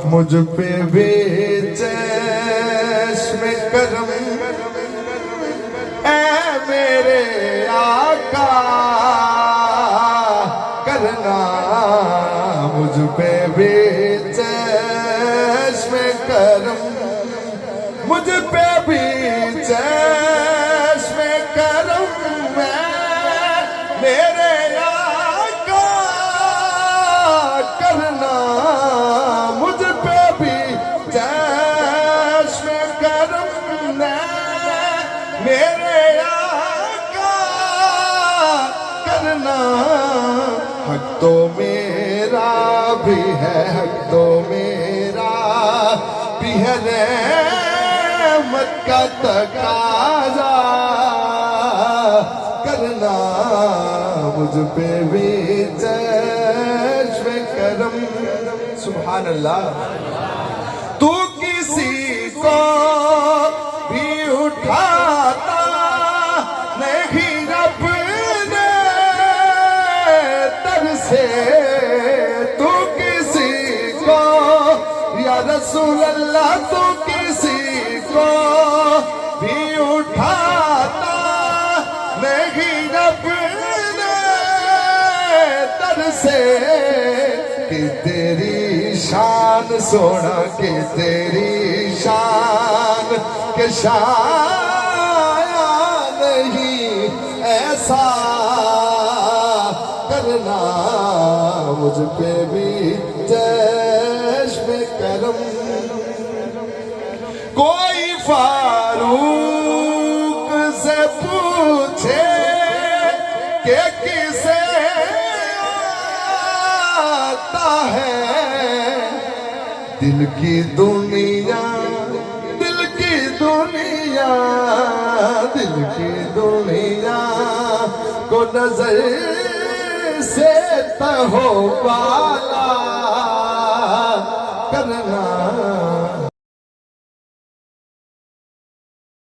मुझ पे भी चश्म करम ऐ मेरे आका करना, मुझ पे भी चश्म करम, मुझ पे भी चश्म करम मेरे आका करना, मुझ पे भी चश्म करम मेरे आका करना। हक तो मेरा भी है, हक तो मेरा भी है, रहमत का तकाजा करना, मुझ पे भी चश्म करम। सुभान अल्लाह। तू किसी को भी उठाता नहीं अपने दर से, तू किसी को या रसूल अल्लाह, तू किसी को भी उठाता नहीं अपने दर से, कि तेरी शान सोना, कि तेरी शान के शाया नहीं ऐसा करना, मुझ पे भी चश्म करम। कोई फारूक से पूछे कि किसे आता है दिल की दुनिया, दिल की दुनिया, दिल की दुनिया को नजर से तहो पाला करना,